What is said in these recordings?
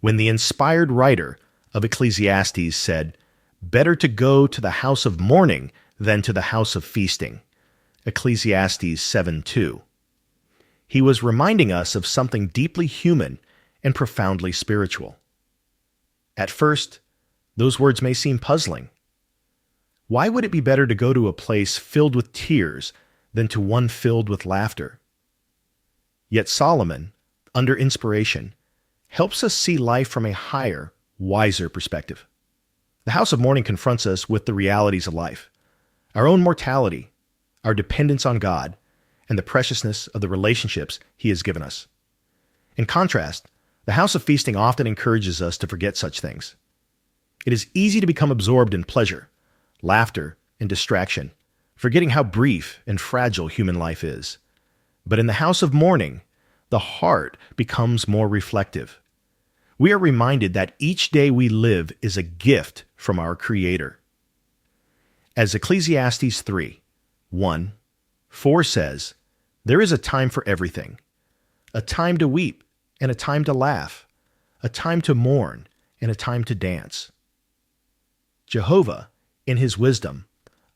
when the inspired writer of Ecclesiastes said, "Better to go to the house of mourning than to the house of feasting." Ecclesiastes 7:2. He was reminding us of something deeply human and profoundly spiritual. At first, those words may seem puzzling. Why would it be better to go to a place filled with tears than to one filled with laughter? Yet Solomon, under inspiration, helps us see life from a higher, wiser perspective. The House of Mourning confronts us with the realities of life, our own mortality, our dependence on God, and the preciousness of the relationships He has given us. In contrast, the House of Feasting often encourages us to forget such things. It is easy to become absorbed in pleasure, laughter, and distraction, forgetting how brief and fragile human life is. But in the House of Mourning, the heart becomes more reflective. We are reminded that each day we live is a gift from our Creator. As Ecclesiastes 3:1-4 says, "There is a time for everything, a time to weep and a time to laugh, a time to mourn and a time to dance." Jehovah, in His wisdom,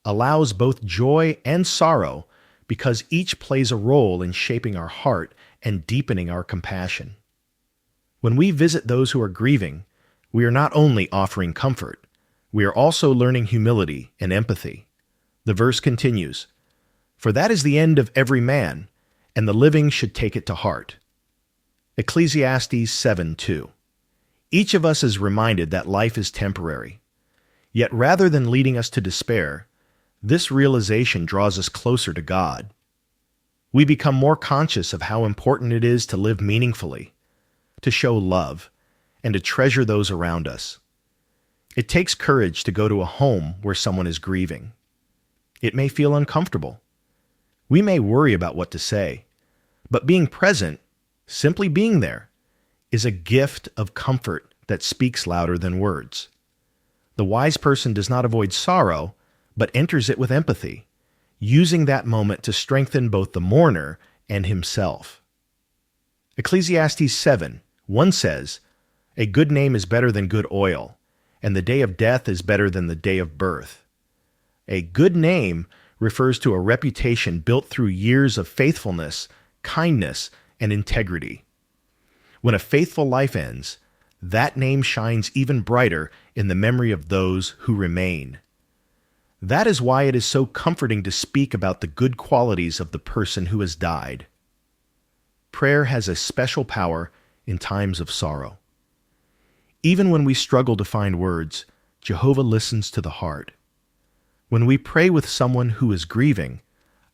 allows both joy and sorrow because each plays a role in shaping our heart and deepening our compassion. When we visit those who are grieving, we are not only offering comfort, we are also learning humility and empathy. The verse continues, "For that is the end of every man, and the living should take it to heart." Ecclesiastes 7:2. Each of us is reminded that life is temporary. Yet rather than leading us to despair, this realization draws us closer to God. We become more conscious of how important it is to live meaningfully, to show love, and to treasure those around us. It takes courage to go to a home where someone is grieving. It may feel uncomfortable. We may worry about what to say, but being present, simply being there, is a gift of comfort that speaks louder than words. The wise person does not avoid sorrow, but enters it with empathy, using that moment to strengthen both the mourner and himself. Ecclesiastes 7:1 says, "A good name is better than good oil, and the day of death is better than the day of birth." A good name refers to a reputation built through years of faithfulness, kindness, and integrity. When a faithful life ends, that name shines even brighter in the memory of those who remain. That is why it is so comforting to speak about the good qualities of the person who has died. Prayer has a special power in times of sorrow. Even when we struggle to find words, Jehovah listens to the heart. When we pray with someone who is grieving,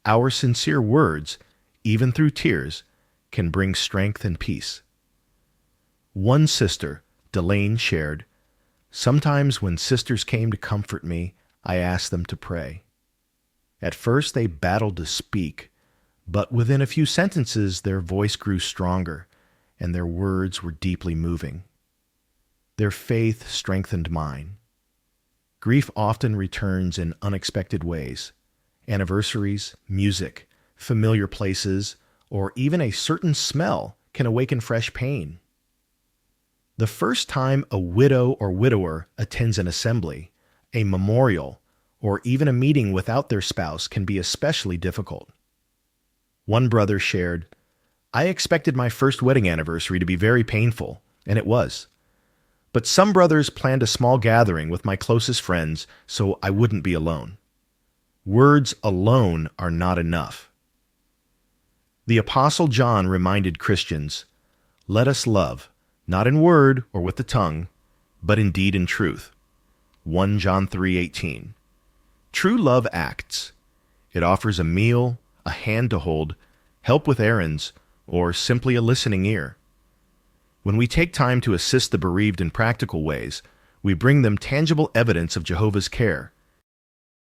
our sincere words, even through tears, can bring strength and peace. One sister, Delane, shared, "Sometimes when sisters came to comfort me, I asked them to pray. At first they battled to speak, but within a few sentences their voice grew stronger, and their words were deeply moving. Their faith strengthened mine." Grief often returns in unexpected ways. Anniversaries, music, familiar places, or even a certain smell can awaken fresh pain. The first time a widow or widower attends an assembly, a memorial, or even a meeting without their spouse can be especially difficult. One brother shared, "I expected my first wedding anniversary to be very painful, and it was. But some brothers planned a small gathering with my closest friends so I wouldn't be alone. Words alone are not enough." The Apostle John reminded Christians, "Let us love, not in word or with the tongue, but in deed and truth." 1 John 3:18. True love acts. It offers a meal, a hand to hold, help with errands, or simply a listening ear. When we take time to assist the bereaved in practical ways, we bring them tangible evidence of Jehovah's care,